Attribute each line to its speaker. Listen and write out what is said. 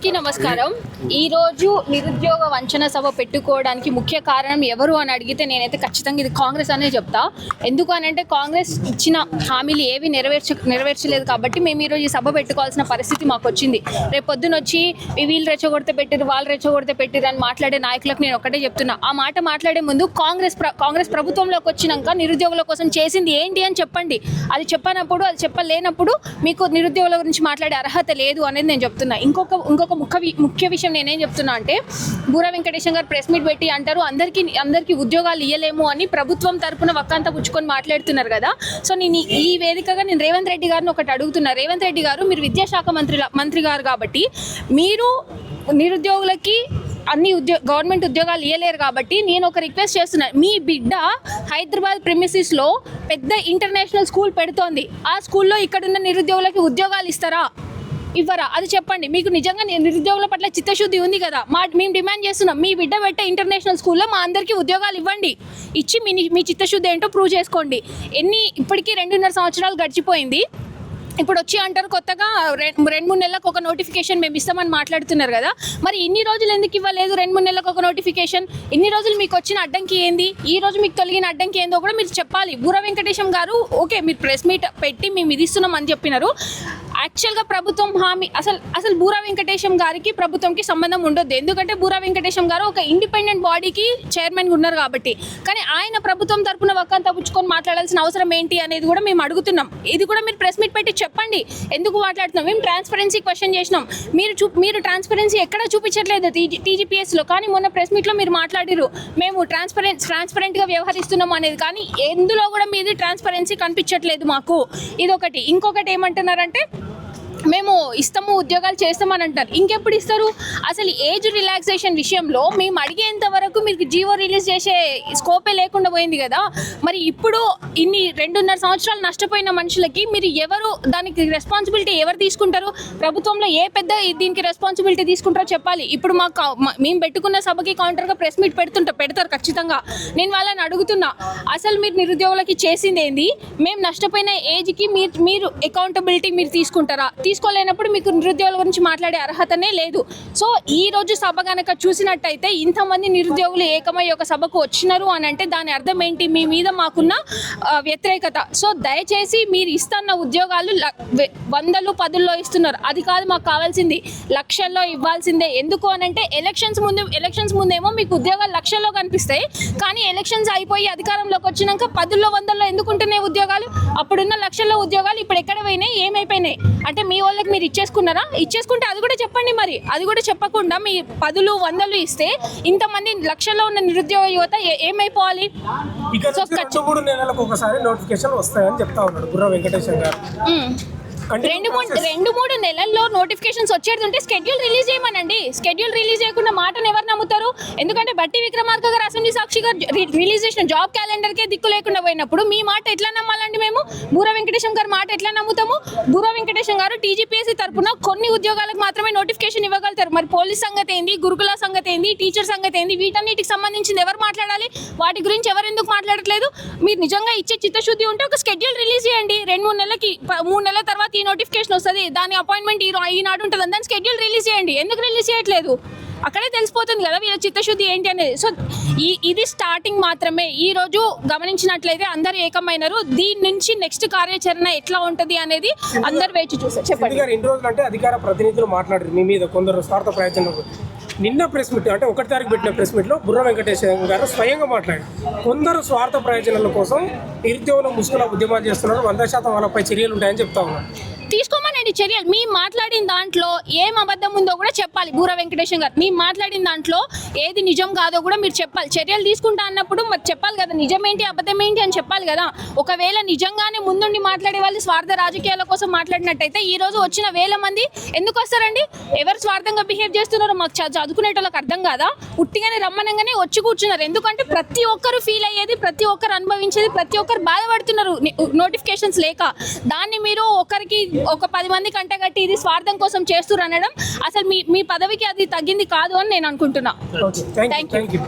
Speaker 1: అందరికీ నమస్కారం. ఈ రోజు నిరుద్యోగ వంచన సభ పెట్టుకోవడానికి ముఖ్య కారణం ఎవరు అని అడిగితే ఖచ్చితంగా ఇది కాంగ్రెస్ అనే చెప్తా. ఎందుకు అనంటే కాంగ్రెస్ ఇచ్చిన హామీలు ఏవి నెరవేర్చలేదు కాబట్టి మేము ఈరోజు ఈ సభ పెట్టుకోవాల్సిన పరిస్థితి మాకు వచ్చింది. రేపు పొద్దున వచ్చి వీళ్ళు రెచ్చగొడితే పెట్టిరు, వాళ్ళు రెచ్చగొడితే పెట్టిరు అని మాట్లాడే నాయకులకు నేను ఒకటే చెప్తున్నా, ఆ మాట మాట్లాడే ముందు కాంగ్రెస్ ప్రభుత్వంలోకి వచ్చినాక నిరుద్యోగుల కోసం చేసింది ఏంటి అని చెప్పండి. అది చెప్పలేనప్పుడు మీకు నిరుద్యోగుల గురించి మాట్లాడే అర్హత లేదు అనేది నేను చెప్తున్నా. ఇంకొక ముఖ్య విషయం నేనేం చెప్తున్నా అంటే, బూర వెంకటేశం గారు ప్రెస్ మీట్ పెట్టి అంటారు అందరికీ ఉద్యోగాలు ఇవ్వలేము అని ప్రభుత్వం తరపున వక్కంతా పుచ్చుకొని మాట్లాడుతున్నారు కదా. సో నేను ఈ వేదికగా నేను రేవంత్ రెడ్డి గారిని ఒకటి అడుగుతున్నా. రేవంత్ రెడ్డి గారు, మీరు విద్యాశాఖ మంత్రి గారు కాబట్టి మీరు నిరుద్యోగులకి అన్ని గవర్నమెంట్ ఉద్యోగాలు ఇవ్వలేరు కాబట్టి నేను ఒక రిక్వెస్ట్ చేస్తున్నా. మీ బిడ్డ హైదరాబాద్ ప్రిమిసెస్లో పెద్ద ఇంటర్నేషనల్ స్కూల్ పెడుతోంది. ఆ స్కూల్లో ఇక్కడున్న నిరుద్యోగులకి ఉద్యోగాలు ఇస్తారా, ఇవ్వరా? అది చెప్పండి. మీకు నిజంగా నిరుద్యోగుల పట్ల చిత్తశుద్ధి ఉంది కదా. మేము డిమాండ్ చేస్తున్నాం, మీ బిడ్డ పెట్టే ఇంటర్నేషనల్ స్కూల్లో మా అందరికీ ఉద్యోగాలు ఇవ్వండి. ఇచ్చి మీ చిత్తశుద్ధి ఏంటో ప్రూవ్ చేసుకోండి. ఇప్పటికీ 2.5 సంవత్సరాలు గడిచిపోయింది. ఇప్పుడు వచ్చి అంటారు కొత్తగా 2-3 నెలలకు ఒక నోటిఫికేషన్ మేము ఇస్తామని మాట్లాడుతున్నారు కదా. మరి ఇన్ని రోజులు ఎందుకు ఇవ్వలేదు 2-3 నెలలకు ఒక నోటిఫికేషన్? ఇన్ని రోజులు మీకు వచ్చిన అడ్డంకి ఏంది, ఈ రోజు మీకు తొలగిన అడ్డంకి ఏందో కూడా మీరు చెప్పాలి. బూర వెంకటేశం గారు ఓకే, మీరు ప్రెస్ మీట్ పెట్టి మేము ఇది ఇస్తున్నాం అని చెప్పినారు. యాక్చువల్గా ప్రభుత్వం హామీ అసలు బూర వెంకటేశం గారికి ప్రభుత్వంకి సంబంధం ఉండొద్దు. ఎందుకంటే బూర వెంకటేశం గారు ఒక ఇండిపెండెంట్ బాడీకి చైర్మన్గా ఉన్నారు కాబట్టి. కానీ ఆయన ప్రభుత్వం తరపున వక్కంతా పుచ్చుకొని మాట్లాడాల్సిన అవసరం ఏంటి అనేది కూడా మేము అడుగుతున్నాం. ఇది కూడా మీరు ప్రెస్ మీట్ పెట్టి చెప్పండి, ఎందుకు మాట్లాడుతున్నాం. మేము ట్రాన్స్పరెన్సీ క్వశ్చన్ చేసినాం, మీరు ట్రాన్స్పరెన్సీ ఎక్కడ చూపించట్లేదు TGPSలో. కానీ మొన్న ప్రెస్ మీట్లో మీరు మాట్లాడిరు మేము ట్రాన్స్పరెంట్గా వ్యవహరిస్తున్నాం అనేది, కానీ ఎందులో కూడా మీది ట్రాన్స్పరెన్సీ కనిపించట్లేదు మాకు. ఇదొకటి. ఇంకొకటి ఏమంటున్నారంటే, మేము ఇస్తాము, ఉద్యోగాలు చేస్తామని అంటారు. ఇంకెప్పుడు ఇస్తారు? అసలు ఏజ్ రిలాక్సేషన్ విషయంలో మేము అడిగేంత వరకు మీకు జీవో రిలీజ్ చేసే స్కోపే లేకుండా పోయింది కదా. మరి ఇప్పుడు ఇన్ని 2.5 సంవత్సరాలు నష్టపోయిన మనుషులకి మీరు దానికి రెస్పాన్సిబిలిటీ ఎవరు తీసుకుంటారు? ప్రభుత్వంలో ఏ పెద్ద దీనికి రెస్పాన్సిబిలిటీ తీసుకుంటారో చెప్పాలి. ఇప్పుడు మేము పెట్టుకున్న సభకి కౌంటర్గా ప్రెస్ మీట్ పెడతారు ఖచ్చితంగా. నేను వాళ్ళని అడుగుతున్నా, అసలు మీరు నిరుద్యోగులకి చేసింది ఏంది? మేము నష్టపోయిన ఏజ్కి మీరు అకౌంటబిలిటీ మీరు తీసుకుంటారా? తీసుకోలేనప్పుడు మీకు నిరుద్యోగుల గురించి మాట్లాడే అర్హతనే లేదు. సో ఈ రోజు సభ కనుక చూసినట్టయితే ఇంతమంది నిరుద్యోగులు ఏకమై ఒక సభకు వచ్చినారు అని అంటే దాని అర్థం ఏంటి? మీ మీద మాకున్న వ్యతిరేకత. సో దయచేసి మీరు ఇస్తున్న ఉద్యోగాలు 100, 10లో ఇస్తున్నారు. అది కాదు మాకు కావాల్సింది, లక్షల్లో ఇవ్వాల్సిందే. ఎందుకు అని అంటే ఎలక్షన్స్ ముందేమో మీకు ఉద్యోగాలు లక్షల్లో కనిపిస్తాయి, కానీ ఎలక్షన్స్ అయిపోయి అధికారంలోకి వచ్చినాక 10లో, 100లో ఎందుకుంటున్నాయి ఉద్యోగాలు? అప్పుడున్న లక్షల్లో ఉద్యోగాలు ఇప్పుడు ఎక్కడ పోయినాయి, ఏమైపోయినాయి? అంటే మీ వాళ్ళకి మీరు ఇచ్చేసుకున్నారా? ఇచ్చేసుకుంటే అది కూడా చెప్పండి. మరి అది కూడా చెప్పకుండా మీ 10, 100 ఇస్తే ఇంతమంది లక్షల్లో ఉన్న నిరుద్యోగ యువత ఏమైపోవాలి?
Speaker 2: సో 3 నెలలకు ఒకసారి నోటిఫికేషన్ వస్తాయని చెప్తా ఉన్నాడు బుర్ర వెంకటేశం గారు.
Speaker 1: 2-3 నెలల్లో నోటిఫికేషన్స్ వచ్చేది ఉంటే స్కెడ్యూల్ రిలీజ్ చేయమనండి. స్కెడ్యూల్ రిలీజ్ చేయకుండా మాటను ఎవరు నమ్ముతారు? ఎందుకంటే బట్టి విక్రమార్క గారు అసెంబ్లీ సాక్షిగా రిలీజ్ చేసిన జాబ్ క్యాలెండర్కే దిక్కు లేకుండా పోయినప్పుడు మీ మాట ఎట్లా నమ్మాలండి? మేము బూర వెంకటేశం గారు మాట ఎట్లా నమ్ముతాము? బూర వెంకటేశం గారు TGPSC తరపున కొన్ని ఉద్యోగాలకు మాత్రమే నోటిఫికేషన్ ఇవ్వగలుగుతారు. మరి పోలీస్ సంగతి ఏంది, గురుకుల సంగతి ఏంది, టీచర్ సంగతి ఏంది, వీటన్నిటికి సంబంధించింది ఎవరు మాట్లాడాలి? వాటి గురించి ఎవరు ఎందుకు మాట్లాడట్లేదు? మీరు నిజంగా ఇచ్చే చిత్తశుద్ధి ఉంటే ఒక స్కెడ్యూల్ రిలీజ్ చేయండి. 2-3 నెలలకి, 3 నెలల తర్వాత ఈ నోటిఫికేషన్ వస్తుంది, దాని అపాయింట్మెంట్ ఈనాడు ఉంటుంది, దాని స్కెడ్యూల్ రిలీజ్ చేయండి. ఎందుకు రిలీజ్ చేయట్లేదు? అక్కడే తెలిసిపోతుంది కదా వీళ్ళ చిత్తశుద్ధి ఏంటి అనేది. సో ఇది స్టార్టింగ్ మాత్రమే. ఈ రోజు గమనించినట్లయితే అందరూ ఏకమైనారు. దీని నుంచి నెక్స్ట్ కార్యాచరణ ఎట్లా ఉంటది అనేది అందరు వేచి చూసారు. చెప్పండి.
Speaker 2: ఎన్ని రోజులు అంటే అధికార ప్రతినిధులు మాట్లాడారు మీ మీద కొందరు స్వార్థ ప్రయోజనం. నిన్న ప్రెస్ మీట్ అంటే 1 తారీఖు పెట్టిన ప్రెస్ మీట్లో బుర్ర వెంకటేశం గారు స్వయంగా మాట్లాడారు. కొందరు స్వార్థ ప్రయోజనాల కోసం నిరుద్యోగుల ముసుగుల ఉద్యమాలు చేస్తున్నారు, 100% వాళ్ళపై చర్యలు ఉంటాయని చెప్తా ఉన్నారు.
Speaker 1: తీసుకోమనండి చర్యలు. మీ మాట్లాడిన దాంట్లో ఏం అబద్ధం ఉందో కూడా చెప్పాలి. బూర వెంకటేశం గారు మీ మాట్లాడిన దాంట్లో ఏది నిజం కాదో కూడా మీరు చెప్పాలి. చర్యలు తీసుకుంటా అన్నప్పుడు మరి చెప్పాలి కదా, నిజం ఏంటి అబద్ధం ఏంటి అని చెప్పాలి కదా. ఒకవేళ నిజంగానే ముందుండి మాట్లాడే వాళ్ళు స్వార్థ రాజకీయాల కోసం మాట్లాడినట్టయితే ఈ రోజు వచ్చిన 1000 మంది ఎందుకు వస్తారండి? ఎవరు స్వార్థంగా బిహేవ్ చేస్తున్నారో మాకు చదువుకునేటోళ్ళకి అర్థం కాదా? ఉట్టిగానే రమ్మనంగానే వచ్చి కూర్చున్నారు. ఎందుకంటే ప్రతి ఒక్కరు ఫీల్ అయ్యేది, ప్రతి ఒక్కరు అనుభవించేది, ప్రతి ఒక్కరు బాధపడుతున్నారు నోటిఫికేషన్స్ లేక. దాన్ని మీరు ఒక 10 మంది కంటగట్టి ఇది స్వార్థం కోసం చేస్తున్నారు అనడం అసలు మీ పదవికి అది తగ్గింది కాదు అని నేను అనుకుంటున్నా.
Speaker 2: Thank you.